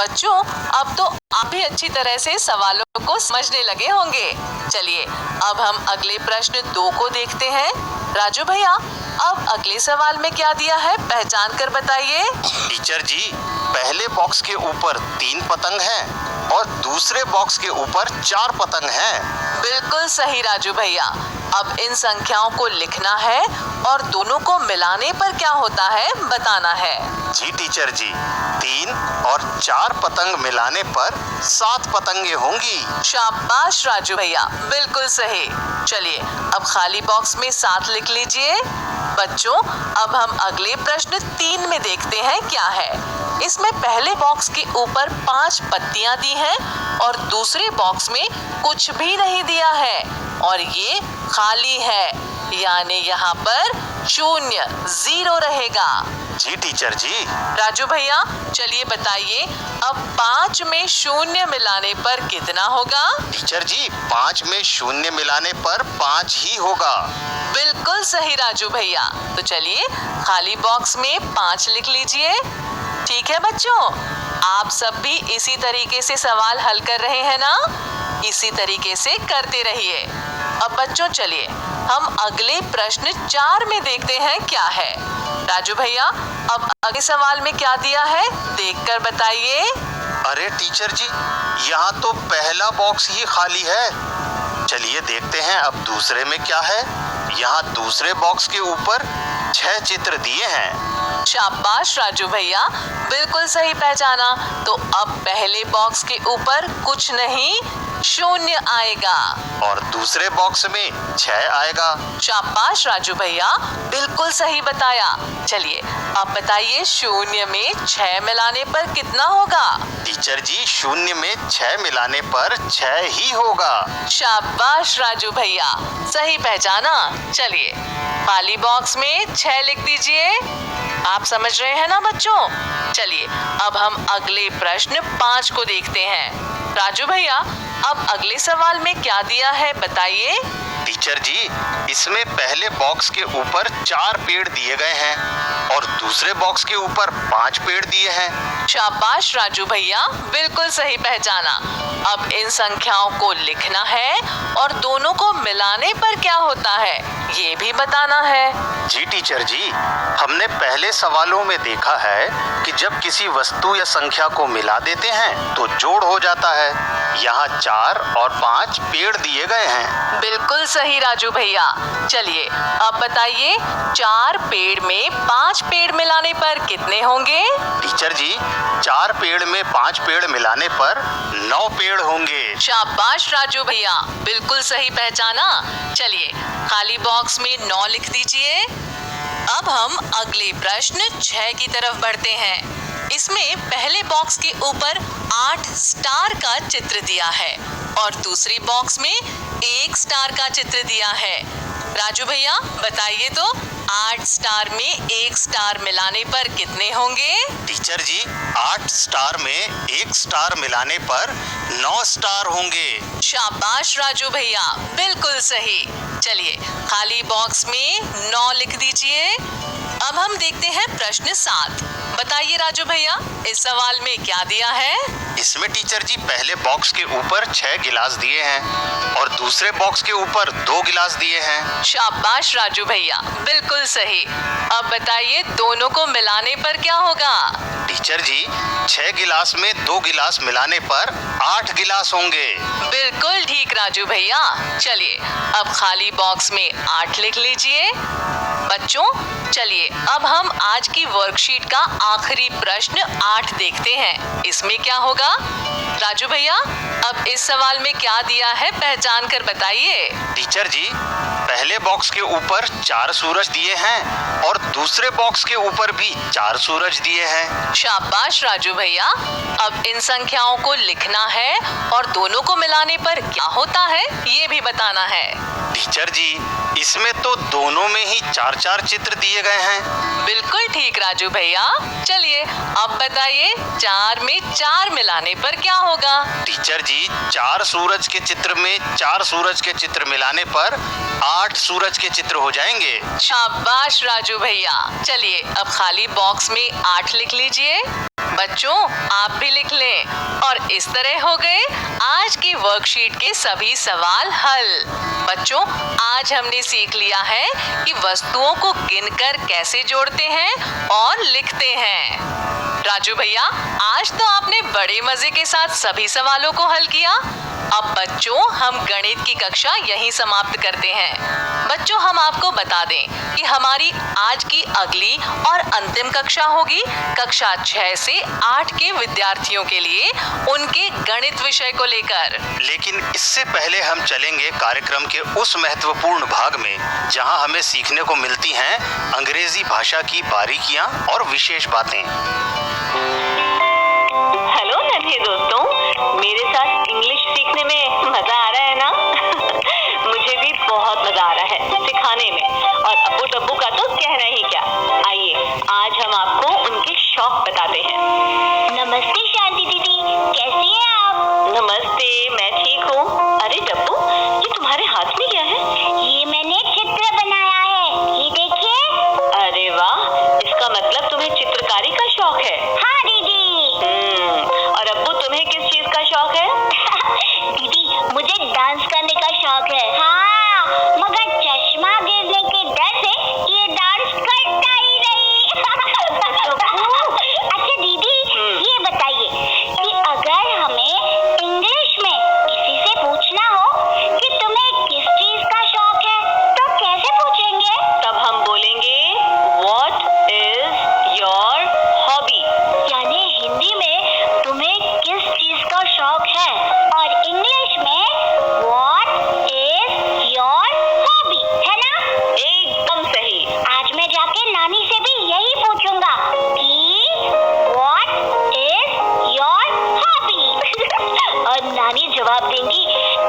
बच्चों, अब तो आप भी अच्छी तरह से सवालों को समझने लगे होंगे। चलिए अब हम अगले प्रश्न 2 को देखते हैं। राजू भैया, अब अगले सवाल में क्या दिया है, पहचान कर बताइए। टीचर जी, पहले बॉक्स के ऊपर 3 पतंग हैं और दूसरे बॉक्स के ऊपर 4 पतंग हैं। बिल्कुल सही राजू भैया। अब इन संख्याओं को लिखना है और दोनों को मिलाने पर क्या होता है बताना है। जी टीचर जी, 3 और 4 पतंग मिलाने पर 7 पतंगे होंगी। शाबाश राजू भैया, बिल्कुल सही। चलिए अब खाली बॉक्स में 7 लिख लीजिए। बच्चों, अब हम अगले प्रश्न 3 में देखते हैं क्या है। इसमें पहले बॉक्स के ऊपर 5 पत्तियां दी हैं और दूसरे बॉक्स में कुछ भी नहीं दिया है और ये खाली है, यानी यहाँ पर 0 0 रहेगा। जी टीचर जी। राजू भैया, चलिए बताइए, अब 5 में 0 मिलाने पर कितना होगा? टीचर जी, 5 में 0 मिलाने पर 5 ही होगा। बिल्कुल सही राजू भैया। तो चलिए खाली बॉक्स में 5 लिख लीजिए। ठीक है बच्चों, आप सब भी इसी तरीके से सवाल हल कर रहे हैं ना? इसी तरीके से करते रहिए। अब बच्चों चलिए हम अगले प्रश्न 4 में देखते हैं क्या है। राजू भैया, अब अगले सवाल में क्या दिया है देखकर बताइए। अरे टीचर जी, यहाँ तो पहला बॉक्स ही खाली है। चलिए देखते हैं अब दूसरे में क्या है। यहाँ दूसरे बॉक्स के ऊपर 6 चित्र दिए हैं। शाबाश राजू भैया, बिल्कुल सही पहचाना। तो अब पहले बॉक्स के ऊपर कुछ नहीं, 0 आएगा और दूसरे बॉक्स में 6 आएगा। शाबाश राजू भैया, बिल्कुल सही बताया। चलिए अब बताइए, 0 में 6 मिलाने पर कितना होगा? टीचर जी, 0 में 6 मिलाने पर 6 ही होगा। शाबाश राजू भैया, सही पहचाना। चलिए खाली बॉक्स में 6 लिख दीजिए। आप समझ रहे हैं ना बच्चों? चलिए अब हम अगले प्रश्न 5 को देखते हैं। राजू भैया, अब अगले सवाल में क्या दिया है बताइए। टीचर जी, इसमें पहले बॉक्स के ऊपर 4 पेड़ दिए गए हैं और दूसरे बॉक्स के ऊपर 5 पेड़ दिए हैं। शाबाश राजू भैया, बिल्कुल सही पहचाना। अब इन संख्याओं को लिखना है और दोनों को मिलाने पर क्या होता है ये भी बताना है। जी टीचर जी, हमने पहले सवालों में देखा है कि जब किसी वस्तु या संख्या को मिला देते हैं तो जोड़ हो जाता है। यहाँ 4 और 5 पेड़ दिए गए हैं। बिल्कुल सही राजू भैया। चलिए अब बताइए, 4 पेड़ में 5 पेड़ मिलाने पर कितने होंगे? टीचर जी, 4 पेड़ में 5 पेड़ मिलाने पर 9 पेड़ होंगे। शाबाश राजू भैया, बिल्कुल सही पहचाना। चलिए खाली बॉक्स में 9 लिख दीजिए। अब हम अगले प्रश्न 6 की तरफ बढ़ते हैं। इसमें पहले बॉक्स के ऊपर 8 स्टार का चित्र दिया है और दूसरी बॉक्स में 1 स्टार का चित्र दिया है। राजू भैया बताइए तो, 8 स्टार में 1 स्टार मिलाने पर कितने होंगे? टीचर जी, 8 स्टार में 1 स्टार मिलाने पर 9 स्टार होंगे। शाबाश राजू भैया, बिल्कुल सही। चलिए खाली बॉक्स में 9 लिख दीजिए। अब हम देखते हैं प्रश्न 7। बताइए राजू भैया, इस सवाल में क्या दिया है? इसमें टीचर जी पहले बॉक्स के ऊपर 6 गिलास दिए हैं और दूसरे बॉक्स के ऊपर 2 गिलास दिए हैं। शाबाश राजू भैया, बिल्कुल सही। अब बताइए दोनों को मिलाने पर क्या होगा? टीचर जी, 6 गिलास में 2 गिलास मिलाने पर 8 गिलास होंगे। बिल्कुल ठीक राजू भैया। चलिए अब खाली बॉक्स में 8 लिख लीजिए। बच्चों चलिए अब हम आज की वर्कशीट का आखिरी प्रश्न 8 देखते हैं। इसमें क्या होगा? राजू भैया, अब इस सवाल में क्या दिया है पहचान कर बताइए। टीचर जी, पहले बॉक्स के ऊपर 4 सूरज दिए हैं और दूसरे बॉक्स के ऊपर भी 4 सूरज दिए हैं। शाबाश राजू भैया। अब इन संख्याओं को लिखना है और दोनों को मिलाने पर क्या होता है ये भी बताना है। टीचर जी, इसमें तो दोनों में ही 4-4 चित्र दिए गए हैं। बिल्कुल ठीक राजू भैया। चलिए अब बताइए, 4 में 4 मिलाने पर क्या होगा? टीचर जी, 4 सूरज के चित्र में 4 सूरज के चित्र मिलाने पर 8 सूरज के चित्र हो जाएंगे। शाबाश राजू भैया। चलिए अब खाली बॉक्स में 8 लिख लीजिए। बच्चों आप भी लिख लें। इस तरह हो गए आज की वर्कशीट के सभी सवाल हल। बच्चों, आज हमने सीख लिया है कि वस्तुओं को गिनकर कैसे जोड़ते हैं और लिखते हैं। राजू भैया, आज तो आपने बड़े मजे के साथ सभी सवालों को हल किया। अब बच्चों, हम गणित की कक्षा यहीं समाप्त करते हैं। बच्चों, हम आपको बता दें कि हमारी आज की अगली और अंतिम कक्षा होगी कक्षा 6 से 8 के विद्यार्थियों के लिए उनके गणित विषय को लेकर। लेकिन इससे पहले हम चलेंगे कार्यक्रम के उस महत्वपूर्ण भाग में जहां हमें सीखने को मिलती हैं अंग्रेजी भाषा की बारीकियां और विशेष बातें। हेलो नन्हे दोस्तों, मेरे साथ इंग्लिश सीखने में मजा आ रहा है ना? मुझे भी बहुत मजा आ रहा है सिखाने में, और अब्बू डब्बू का तो कहना ही क्या। आइए आज हम आपको उनके शौक बताते हैं। नमस्ते शांति दीदी, कैसी हैं आप? नमस्ते, मैं ठीक हूँ। अरे डब्बू, ये तुम्हारे हाथ में क्या है? ये मैंने चित्र बनाया है, ये देखिए। अरे वाह, इसका मतलब तुम्हें चित्रकारी का शौक है। हाँ दीदी। और अब्बू, तुम्हें किस चीज का शौक है? दीदी, मुझे डांस करने का शौक है। हाँ, मगर चश्मा गिरने के डर से ये डांस करता ही नहीं। अच्छा दीदी, ये बताइए कि अगर हमें इंग्लिश में किसी से पूछना हो कि तुम्हें किस चीज का शौक है, तो कैसे पूछेंगे? तब हम बोलेंगे What is your hobby? यानी हिंदी में तुम्हें किस चीज का शौक है, और इंग्लिश में What is your hobby, है ना? एकदम सही। आज मैं जाके नानी से भी यही पूछूंगा कि What is your hobby? और नानी जवाब देंगी,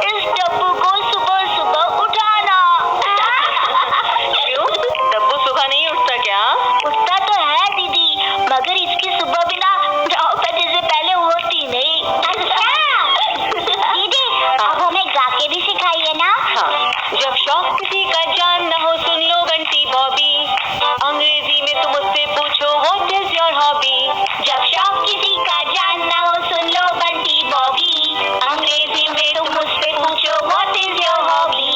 इस डब्बू को सुबह सुबह उठाना। क्यों? डब्बू सुबह नहीं उठता क्या? उठता तो है दीदी, मगर इसकी सुबह बिना 9 बजे से पहले होती नहीं। अच्छा दीदी, अब हमें गा के भी सिखाइए ना। हाँ, जब शौक किसी का जानना हो सुन लो बंटी बॉबी, अंग्रेजी में तुम मुझसे पूछो व्हाट इज योर हॉबी। जब शौक किसी का जानना हो सुन लो बंटी बॉबी, अंग्रेजी में तुम मुझसे पूछो व्हाट इज योर हॉबी।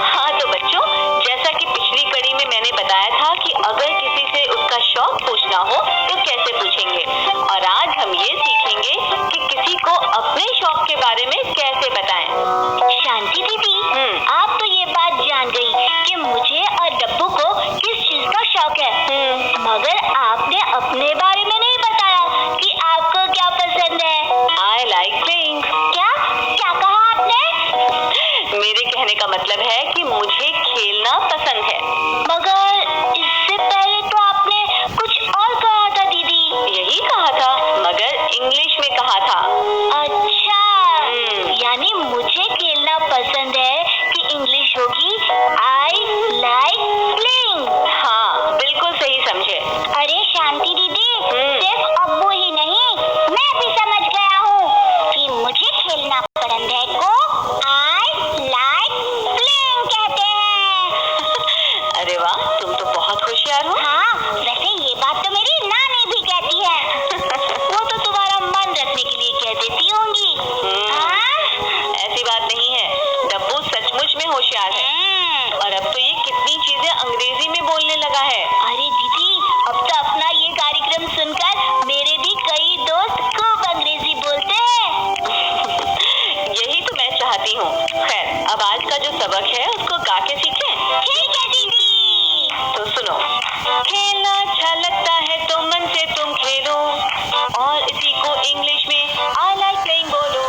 हाँ तो बच्चों, जैसा कि पिछली कड़ी में मैंने बताया था कि अगर किसी से उसका शौक पूछना हो तो कैसे पूछेंगे, और आज हम ये सीखेंगे कि किसी को अपने शौक के बारे में कैसे बताएं। शांति दीदी, आप तो ये बात जान गई कि मुझे और डब्बू को किस चीज का शौक है, मगर आपने अपने बारे में नहीं बताया कि आपको क्या पसंद है। I like playing। क्या क्या कहा आपने? मेरे कहने का मतलब है कि मुझे खेलना पसंद है। मगर इससे पहले तो आपने कुछ और कहा था दीदी। यही कहा था, मगर इंग्लिश में कहा था। अच्छा, यानी मुझे खेलना पसंद है कि इंग्लिश होगी I like playing। हाँ, बिल्कुल सही समझे। अरे शांति दीदी, सिर्फ अब्बू ही नहीं, मैं भी समझ गया हूँ कि मुझे खेलना पसंद है को I like playing कहते हैं। अरे वाह, तुम तो बहुत होशियार हो। हाँ, वैसे ये बात तो मेरी नानी भी कहती है। वो तो तुम्हारा मन रखने के लिए कह देती होंगी। ऐसी बात नहीं है, डब्बू सचमुच में होशियार है। और अब तो ये कितनी चीजें अंग्रेजी में बोलने लगा है। अरे दीदी, अब तो अपना ये कार्यक्रम सुनकर मेरे भी कई दोस्त खूब अंग्रेजी बोलते हैं। यही तो मैं चाहती हूँ। खैर, अब आज का जो सबक है उसको गा के सीखें। ठीक है दीदी। तो सुनो, खेलना अच्छा लगता है तो मन से तुम खेलो, और इसी को इंग्लिश में I like playing बोलो।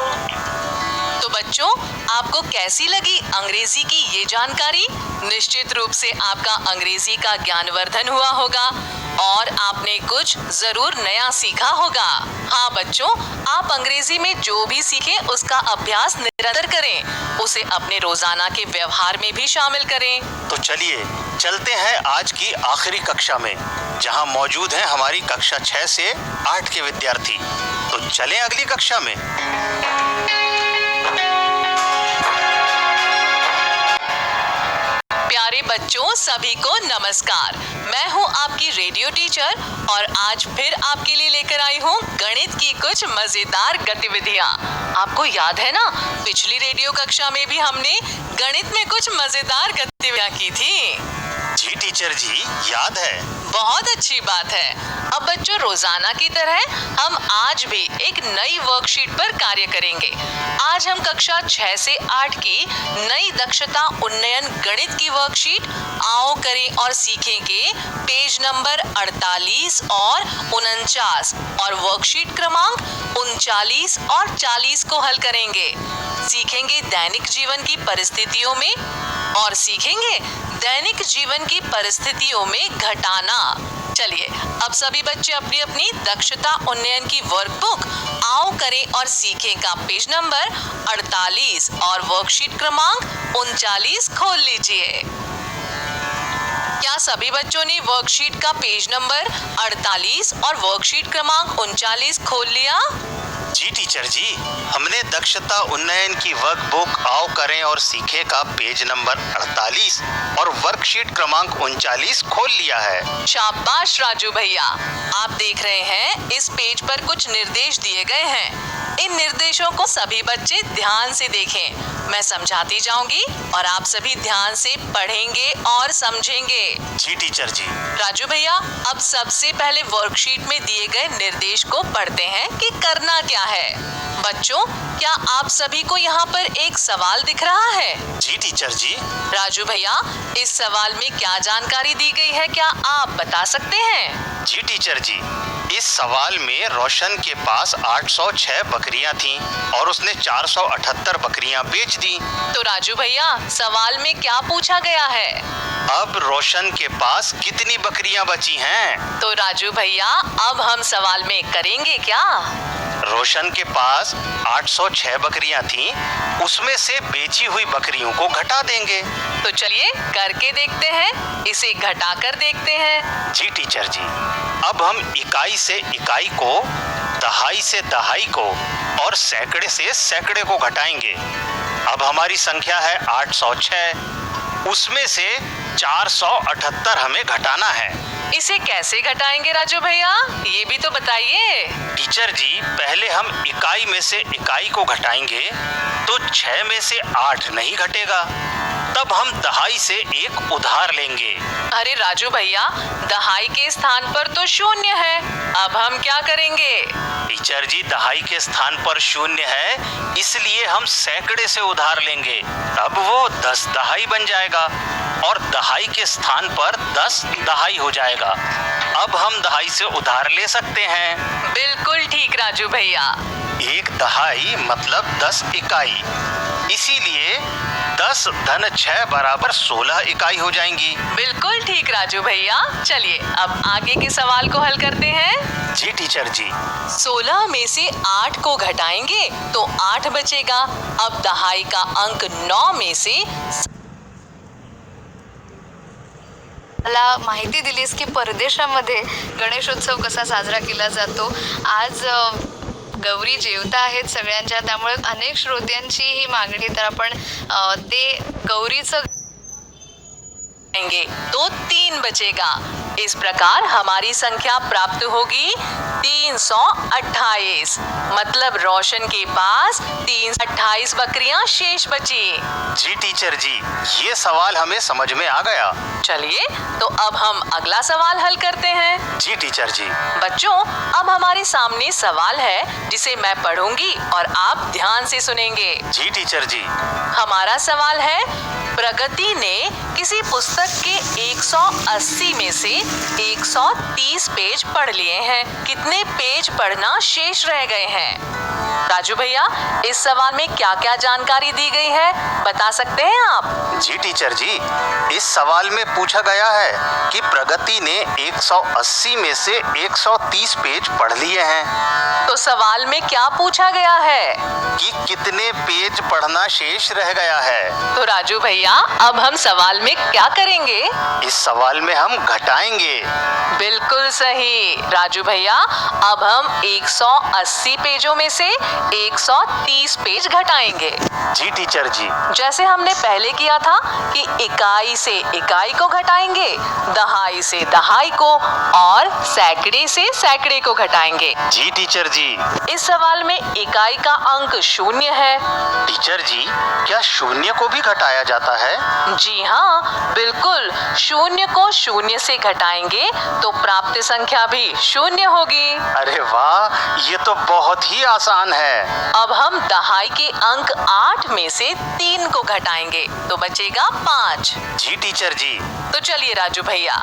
तो बच्चों, आपको कैसी लगी अंग्रेजी की ये जानकारी? निश्चित रूप से आपका अंग्रेजी का ज्ञानवर्धन हुआ होगा और आपने कुछ जरूर नया सीखा होगा। हाँ बच्चों, आप अंग्रेजी में जो भी सीखें उसका अभ्यास निरंतर करें, उसे अपने रोजाना के व्यवहार में भी शामिल करें। तो चलिए चलते हैं आज की आखिरी कक्षा में, जहां मौजूद हैं हमारी कक्षा 6 से 8 के विद्यार्थी। तो चलें अगली कक्षा में। प्यारे बच्चों सभी को नमस्कार। मैं हूँ आपकी रेडियो टीचर और आज फिर आपके लिए लेकर आई हूँ गणित की कुछ मजेदार गतिविधियाँ। आपको याद है ना, पिछली रेडियो कक्षा में भी हमने गणित में कुछ मजेदार गतिविधियाँ की थी। जी टीचर जी, याद है। बहुत अच्छी बात है। अब बच्चों, रोजाना की तरह हम आज भी एक नई वर्कशीट पर कार्य करेंगे। आज हम कक्षा 6 से 8 की नई दक्षता उन्नयन गणित की वर्कशीट आओ करें और सीखें के पेज नंबर 48 और 49 और वर्कशीट क्रमांक 39 और 40 को हल करेंगे। सीखेंगे दैनिक जीवन की परिस्थितियों में और सीखेंगे दैनिक जीवन की परिस्थितियों में घटाना। चलिए, अब सभी बच्चे अपनी अपनी दक्षता उन्नयन की वर्कबुक आओ करें और सीखें का पेज नंबर 48 और वर्कशीट क्रमांक 39 खोल लीजिए। क्या सभी बच्चों ने वर्कशीट का पेज नंबर 48 और वर्कशीट क्रमांक 39 खोल लिया? जी टीचर जी, हमने दक्षता उन्नयन की वर्कबुक आओ करें और सीखे का पेज नंबर 48 और वर्कशीट क्रमांक 39 खोल लिया है। शाबाश राजू भैया, आप देख रहे हैं इस पेज पर कुछ निर्देश दिए गए हैं। इन निर्देशों को सभी बच्चे ध्यान से देखें। मैं समझाती जाऊंगी और आप सभी ध्यान से पढ़ेंगे और समझेंगे। जी टीचर जी। राजू भैया, अब सबसे पहले वर्कशीट में दिए गए निर्देश को पढ़ते हैं कि करना क्या है। बच्चों, क्या आप सभी को यहाँ पर एक सवाल दिख रहा है? जी टीचर जी। राजू भैया, इस सवाल में क्या जानकारी दी गई है, क्या आप बता सकते हैं? जी टीचर जी, इस सवाल में रोशन के पास 806 बकरियां थीं और उसने 478 बकरियां बेच दी। तो राजू भैया, सवाल में क्या पूछा गया है? अब रोशन के पास कितनी बकरियां बची हैं? तो राजू भैया, अब हम सवाल में करेंगे क्या? रोशन के पास 806 बकरियां थीं, उसमें से बेची हुई बकरियों को घटा देंगे। तो चलिए करके देखते हैं, इसे घटाकर देखते हैं। जी टीचर जी। अब हम इकाई से इकाई को, दहाई से दहाई को और सैकड़े से सैकड़े को घटाएंगे। अब हमारी संख्या है 806, उसमें से 478 हमें घटाना है। इसे कैसे घटाएंगे राजू भैया, ये भी तो बताइए। टीचर जी, पहले हम इकाई में से इकाई को घटाएंगे तो 6 में से 8 नहीं घटेगा। तब हम दहाई से एक उधार लेंगे। अरे राजू भैया, दहाई के स्थान पर तो 0 है, अब हम क्या करेंगे? टीचर जी, दहाई के स्थान पर 0 है, इसलिए हम सैकड़े से उधार लेंगे। तब वो 10 दहाई बन जाएगा और दहाई के स्थान पर 10 दहाई हो जाएगा। अब हम दहाई से उधार ले सकते हैं। बिल्कुल ठीक राजू भैया। एक दहाई मतलब 10 इकाई, इसीलिए 10 धन 6 बराबर 16 इकाई हो जाएंगी। बिल्कुल ठीक राजू भैया। चलिए अब आगे के सवाल को हल करते हैं। जी टीचर जी। 16 में से 8 को घटाएंगे तो 8 बचेगा। अब दहाई का अंक 9 में से मला माहिती दिलीस की परदेशामध्ये गणेशोत्सव कसा साजरा केला जातो। आज गौरी जेवता आहेत सगळ्यांच्या, त्यामुळे अनेक श्रोत्यांची ही मागणी, तर आपण ते गौरीचं तो 3 बचेगा। इस प्रकार हमारी संख्या प्राप्त होगी 328। मतलब रोशन के पास 328 बकरियां शेष बची। जी टीचर जी, ये सवाल हमें समझ में आ गया। चलिए तो अब हम अगला सवाल हल करते हैं। जी टीचर जी। बच्चों, अब हमारे सामने सवाल है जिसे मैं पढ़ूंगी और आप ध्यान से सुनेंगे। जी टीचर जी। हमारा सवाल है, प्रगति ने किसी पुस्तक के 180 में से 130 पेज पढ़ लिए हैं, कितने पेज पढ़ना शेष रह गए हैं? राजू भैया, इस सवाल में क्या क्या जानकारी दी गई है, बता सकते हैं आप? जी टीचर जी, इस सवाल में पूछा गया है कि प्रगति ने 180 में से 130 पेज पढ़ लिए हैं। तो तो सवाल में क्या पूछा गया है? कि कितने पेज पढ़ना शेष रह गया है। तो राजू भैया अब हम सवाल में क्या करेंगे? इस सवाल में हम घटाएंगे। बिल्कुल सही राजू भैया, अब हम 180 पेजों में से 130 पेज घटाएंगे। जी टीचर जी। जैसे हमने पहले किया था कि इकाई से इकाई को घटाएंगे, दहाई से दहाई को और सैकड़े से सैकड़े को घटाएंगे। जी टीचर जी। इस सवाल में इकाई का अंक 0 है। टीचर जी, क्या 0 को भी घटाया जाता है? जी हाँ, बिल्कुल। 0 को 0 से घटाएंगे तो प्राप्त संख्या भी 0 होगी। अरे वाह, ये तो बहुत ही आसान है। अब हम दहाई के अंक 8 में से 3 को घटाएंगे तो बचेगा 5। जी टीचर जी। तो चलिए राजू भैया,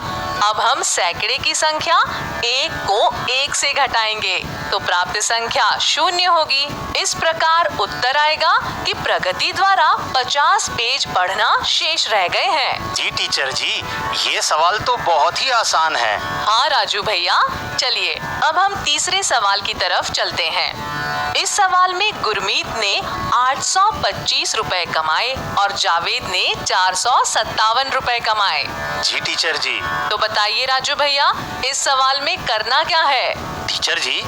अब हम सैकड़े की संख्या 1 को 1 से घटाएंगे तो प्राप्त संख्या 0 होगी। इस प्रकार उत्तर आएगा कि प्रगति द्वारा 50 पेज पढ़ना शेष रह गए हैं। जी टीचर जी, ये सवाल तो बहुत ही आसान है। हाँ राजू भैया, चलिए अब हम तीसरे सवाल की तरफ चलते हैं। इस सवाल में गुरमीत ने 825 रुपए कमाए और जावेद ने 457 रुपए कमाए। जी टीचर जी। तो बताइए राजू भैया, इस सवाल में करना क्या है? टीचर जी,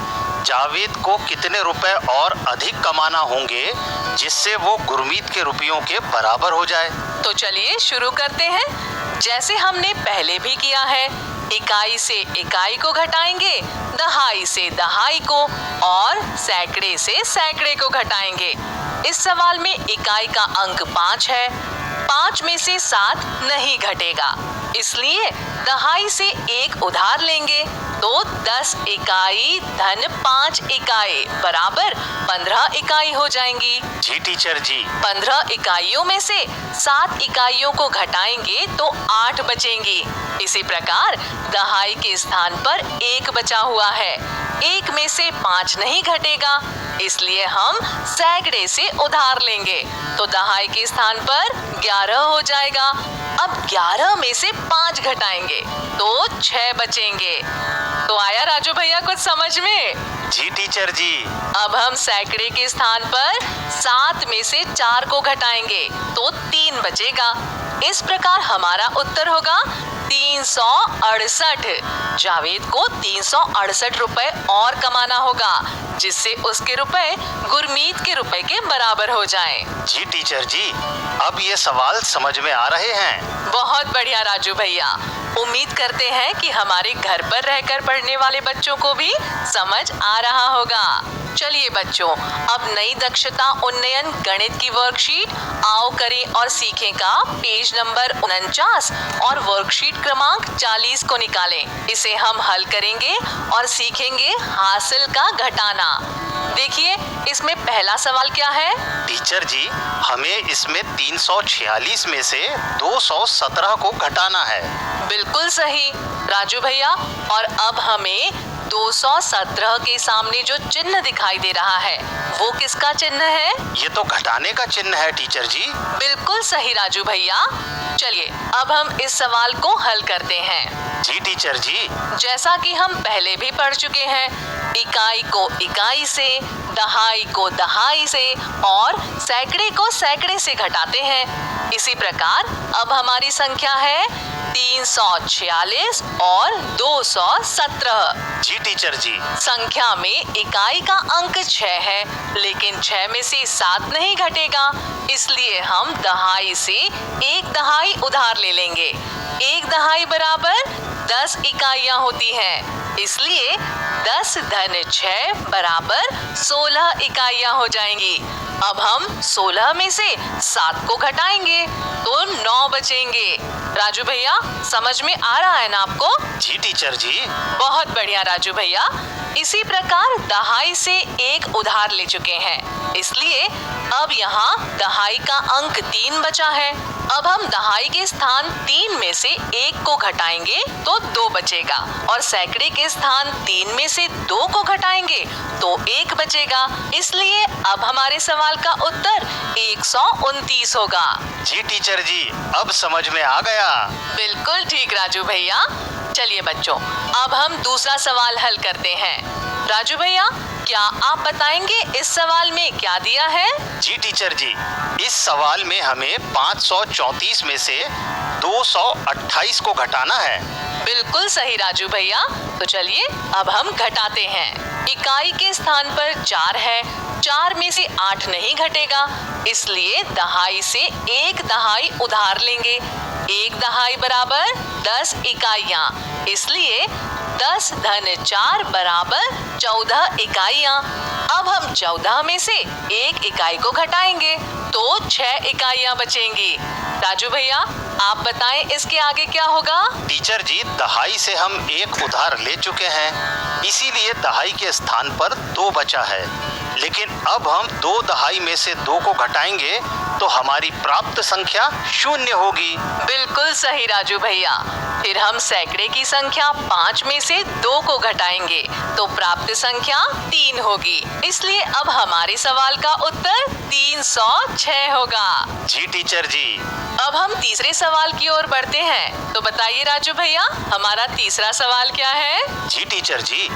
जावेद को कितने रुपए और अधिक कमाना होंगे जिससे वो गुरमीत के रुपयों के बराबर हो जाए? तो चलिए शुरू करते हैं। जैसे हमने पहले भी किया है, इकाई से इकाई को घटाएंगे, दहाई से दहाई को और सैकड़े से सैकड़े को घटाएंगे। इस सवाल में इकाई का अंक 5 है। 5 में से 7 नहीं घटेगा, इसलिए दहाई से 1 उधार लेंगे तो 10 इकाई धन 5 इकाई बराबर 15 इकाई हो जाएंगी। जी टीचर जी। 15 इकाइयों में से 7 इकाइयों को घटाएंगे तो 8 बचेंगी। इसी प्रकार दहाई के स्थान पर 1 बचा हुआ है। 1 में से 5 नहीं घटेगा, इसलिए हम सैकड़े से उधार लेंगे तो दहाई के स्थान पर 11 हो जाएगा। अब 11 में से 5 घटाएंगे तो 6 बचेंगे। तो आया राजू भैया कुछ समझ में? जी टीचर जी। अब हम सैकड़े के स्थान पर 7 में से 4 को घटाएंगे तो 3 बचेगा। इस प्रकार हमारा उत्तर होगा 368। जावेद को 368 रुपए और कमाना होगा जिससे उसके रुपए गुरमीत के रुपए के बराबर हो जाएं। जी टीचर जी, अब ये सवाल समझ में आ रहे हैं। बहुत बढ़िया राजू भैया, उम्मीद करते हैं कि हमारे घर पर रहकर पढ़ने वाले बच्चों को भी समझ आ रहा होगा। चलिए बच्चों, अब नई दक्षता उन्नयन गणित की वर्कशीट आओ करें और सीखें का पेज नंबर 49 और वर्कशीट क्रमांक 40 को निकालें। इसे हम हल करेंगे और सीखेंगे हासिल का घटाना। देखिए इसमें पहला सवाल क्या है? टीचर जी, हमें इसमें 346 में से 217 को घटाना है। बिल्कुल सही राजू भैया, और अब हमें 217 के सामने जो चिन्ह दिखाई दे रहा है वो किसका चिन्ह है? ये तो घटाने का चिन्ह है टीचर जी। बिल्कुल सही राजू भैया। चलिए अब हम इस सवाल को हल करते हैं। जी टीचर जी। जैसा कि हम पहले भी पढ़ चुके हैं, इकाई को इकाई से, दहाई को दहाई से और सैकड़े को सैकड़े से घटाते हैं। इसी प्रकार अब हमारी संख्या है 346 और 217। जी टीचर जी। संख्या में इकाई का अंक 6 है, लेकिन 6 में से 7 नहीं घटेगा, इसलिए हम दहाई से 1 दहाई उधार ले लेंगे। 1 दहाई बराबर 10 इकाइयां होती हैं, इसलिए 10 धन 6 बराबर 16 इकाइयां हो जाएंगी। अब हम 16 में से 7 को घटाएंगे तो 9 बचेंगे। राजू भैया समझ में आ रहा है ना आपको? जी टीचर जी। बहुत बढ़िया राजू भैया। इसी प्रकार दहाई से 1 उधार ले चुके हैं, इसलिए अब यहाँ दहाई का अंक 3 बचा है। अब हम दहाई के स्थान 3 में से 1 को घटाएंगे तो 2 बचेगा और सैकड़े के स्थान 3 में से 2 को घटाएंगे तो 1 बचेगा, इसलिए अब हमारे सवाल का उत्तर 129 होगा। जी टीचर जी, अब समझ में आ गया। बिल्कुल ठीक राजू भैया। चलिए बच्चों, अब हम दूसरा सवाल हल करते हैं। राजू भैया, क्या आप बताएंगे इस सवाल में क्या दिया है? जी टीचर जी, इस सवाल में हमें 534 में से 228 को घटाना है। बिल्कुल सही राजू भैया। तो चलिए अब हम घटाते हैं। इकाई के स्थान पर 4 है, 4 में से 8 नहीं घटेगा, इसलिए दहाई से एक दहाई उधार लेंगे। एक दहाई बराबर 10 इकाइयाँ, इसलिए 10 धन 4 बराबर 14 इकाइयाँ। अब हम 14 में से एक इकाई को घटाएंगे तो 6 इकाइयाँ बचेंगी। राजू भैया, आप बताएं इसके आगे क्या होगा? टीचर जी, दहाई से हम एक उधार ले चुके हैं, इसीलिए दहाई के स्थान पर 2 बचा है। लेकिन अब हम 2 दहाई में से 2 को घटाएंगे तो हमारी प्राप्त संख्या 0 होगी। बिल्कुल सही राजू भैया। फिर हम सैकड़े की संख्या 5 में से 2 को घटाएंगे तो प्राप्त संख्या 3 होगी, इसलिए अब हमारे सवाल का उत्तर 306 होगा। जी टीचर जी। अब हम तीसरे सवाल की ओर बढ़ते हैं। तो बताइए राजू भैया, हमारा तीसरा सवाल क्या है? जी टीचर जी,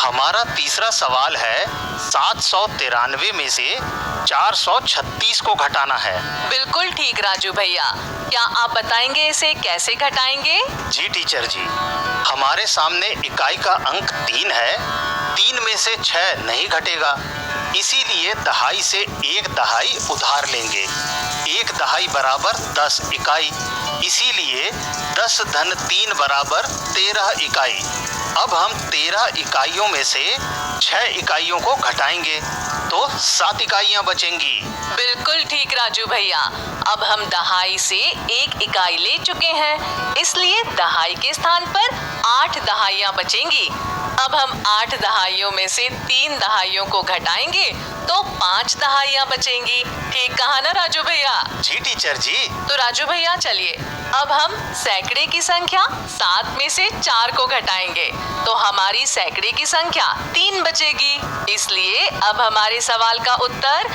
हमारा तीसरा सवाल है 793 में से 436 को घटाना है। बिल्कुल ठीक राजू भैया। क्या आप बताएंगे इसे कैसे घटाएंगे? जी टीचर जी, हमारे सामने इकाई का अंक 3 है, 3 में से 6 नहीं घटेगा, इसीलिए दहाई से एक दहाई उधार लेंगे। एक दहाई बराबर 10 इकाई, इसीलिए 10 धन 3 बराबर 13 इकाई। अब हम 13 इकाइयों में से 6 इकाइयों को घटाएंगे तो 7 इकाइयां बचेंगी। बिल्कुल ठीक राजू भैया। अब हम दहाई से एक इकाई ले चुके हैं, इसलिए दहाई के स्थान पर 8 दहाइयां बचेंगी। अब हम 8 दहाइयों में से 3 दहाइयों को घटाएंगे तो 5 दहाइयां बचेंगी। ठीक कहा ना राजू भैया? जी टीचर जी। तो राजू भैया चलिए, अब हम सैकड़े की संख्या 7 में से 4 को घटाएंगे तो हमारी सैकड़े की संख्या 3 बचेगी, इसलिए अब हमारे सवाल का उत्तर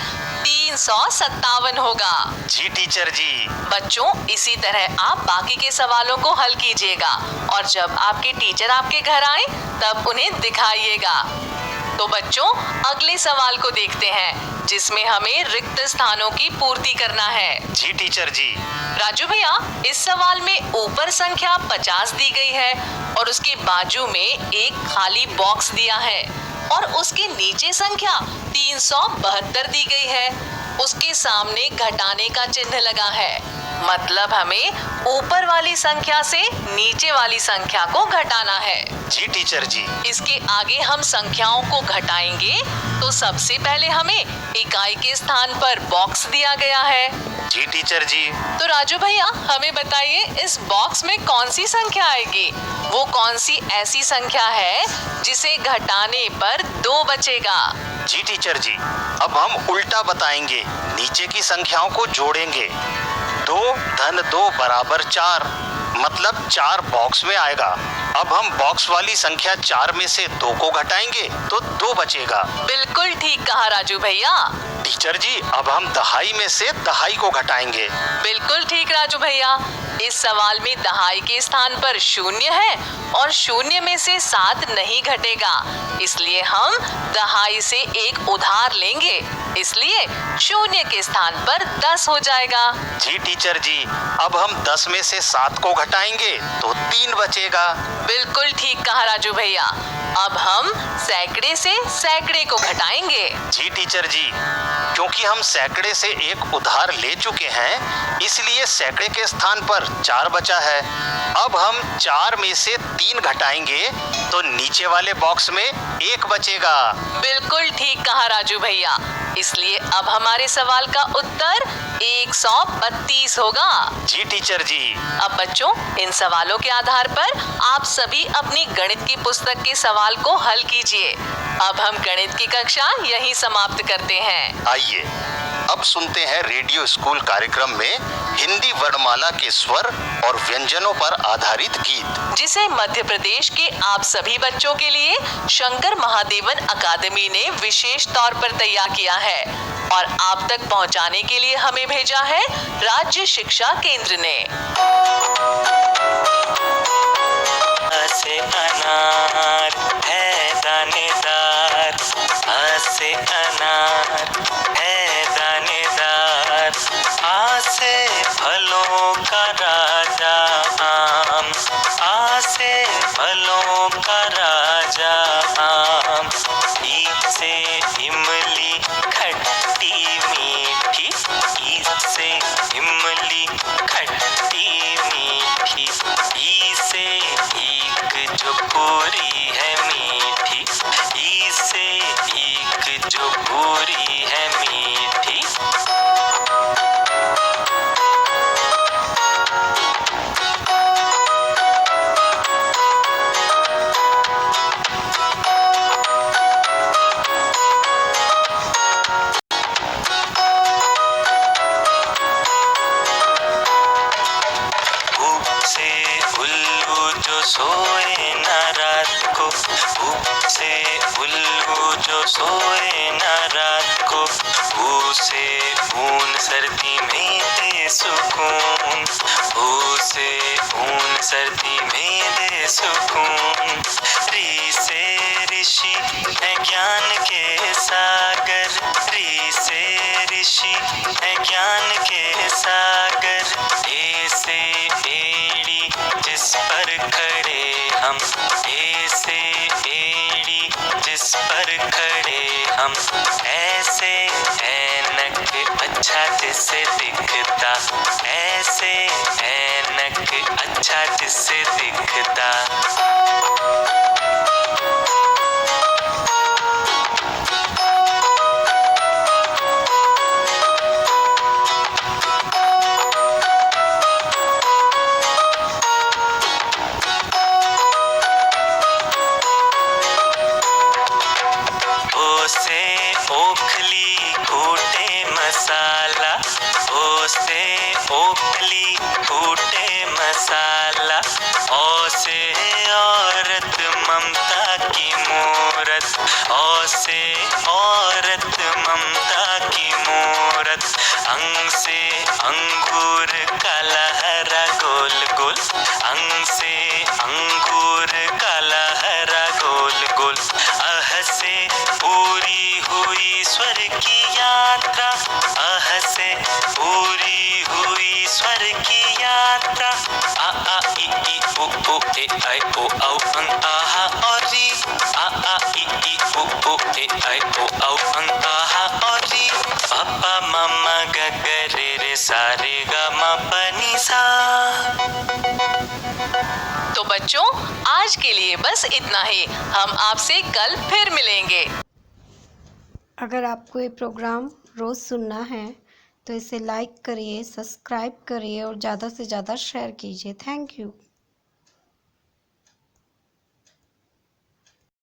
357 होगा। जी टीचर जी। बच्चों, इसी तरह आप बाकी के सवालों को हल कीजिएगा और जब आपके टीचर आपके घर आए तब उन्हें दिखाइएगा। तो बच्चों, अगले सवाल को देखते हैं जिसमें हमें रिक्त स्थानों की पूर्ति करना है। जी टीचर जी। राजू भैया, इस सवाल में ऊपर संख्या 50 दी गई है और उसके बाजू में एक खाली बॉक्स दिया है और उसके नीचे संख्या 372 दी गई है। उसके सामने घटाने का चिन्ह लगा है, मतलब हमें ऊपर वाली संख्या से नीचे वाली संख्या को घटाना है। जी टीचर जी। इसके आगे हम संख्याओं को घटाएंगे तो सबसे पहले हमें इकाई के स्थान पर बॉक्स दिया गया है। जी टीचर जी। तो राजू भैया, हमें बताइए इस बॉक्स में कौन सी संख्या आएगी? वो कौन सी ऐसी संख्या है जिसे घटाने पर 2 बचेगा? जी टीचर जी, अब हम उल्टा बताएंगे, नीचे की संख्याओं को जोड़ेंगे। 2 धन 2 बराबर 4, मतलब 4 बॉक्स में आएगा। अब हम बॉक्स वाली संख्या 4 में से 2 को घटाएंगे तो 2 बचेगा। बिल्कुल ठीक कहा राजू भैया। टीचर जी, अब हम दहाई में से दहाई को घटाएंगे। बिल्कुल ठीक राजू भैया। इस सवाल में दहाई के स्थान पर 0 है और 0 में से 7 नहीं घटेगा, इसलिए हम दहाई से एक उधार लेंगे, इसलिए 0 के स्थान पर 10 हो जाएगा। जी टीचर जी, अब हम 10 में से 7 को घटाएंगे तो 3 बचेगा। बिल्कुल ठीक कहा राजू भैया। अब हम सैकड़े से सैकड़े को घटाएंगे। जी टीचर जी, क्योंकि हम सैकड़े से एक उधार ले चुके हैं, इसलिए सैकड़े के स्थान पर 4 बचा है। अब हम 4 में से 3 घटाएंगे तो नीचे वाले बॉक्स में 1 बचेगा। बिल्कुल ठीक कहा राजू भैया। इसलिए अब हमारे सवाल का उत्तर 132 होगा। जी टीचर जी। अब बच्चों, इन सवालों के आधार पर आप सभी अपनी गणित की पुस्तक के सवाल को हल कीजिए। अब हम गणित की कक्षा यहीं समाप्त करते हैं। आइए अब सुनते हैं रेडियो स्कूल कार्यक्रम में हिंदी वर्णमाला के स्वर और व्यंजनों पर आधारित गीत, जिसे मध्य प्रदेश के आप सभी बच्चों के लिए शंकर महादेवन अकादमी ने विशेष तौर पर तैयार किया है और आप तक पहुंचाने के लिए हमें भेजा है राज्य शिक्षा केंद्र ने। से अनार है दानेदार, से अनार है दानेदार, आ से फलों का राजा आम, आ से फलों का राजा आम, ई से इमली खट्टी मीठी, ई से इमली खट्टी मीठी, ई से ईख जो पूरी है मीठी, ई से ईख जो पूरी है मीठी। भूख से उल्लू जो सोए न रात को, भूख से उल्लू जो सोए न रात को, भू से ऊन सर्दी में दे सुकून, भू से ऊन सर्दी में दे सुकून। री से ऋषि है ज्ञान के सागर, री से ऋषि है ज्ञान के सागर, ए से एड़ी जिस पर खड़े हम, ए से एड़ी जिस पर खड़े हम, ऐसे ऐनक अच्छा जिससे दिखता, ऐसे ऐनक अच्छा जिससे दिखता। ओ से ओखली कूटे मसाला, ओ से ओखली कूटे मसाला, ओ से औरत ममता की मूरत, ओ से औरत ममता की मूरत, अंग से अंगूर काला हरा गोल गोल, अंग से अंगूर काला हरा गोल गोल, अह से पूरी हुई स्वर की यात्रा, अह से पूरी हुई स्वर की यात्रा, आ ई उ ए ऐ ओ औ अं आहा और री, आ ई उ ए ऐ ओ औ अं आहा और री, पापा मामा ग ग रे सा रे गा मा पा नी सा। तो बच्चों, आज के लिए बस इतना ही। हम आपसे कल फिर मिलेंगे। अगर आपको ये प्रोग्राम रोज़ सुनना है तो इसे लाइक करिए, सब्सक्राइब करिए और ज़्यादा से ज़्यादा शेयर कीजिए। Thank you.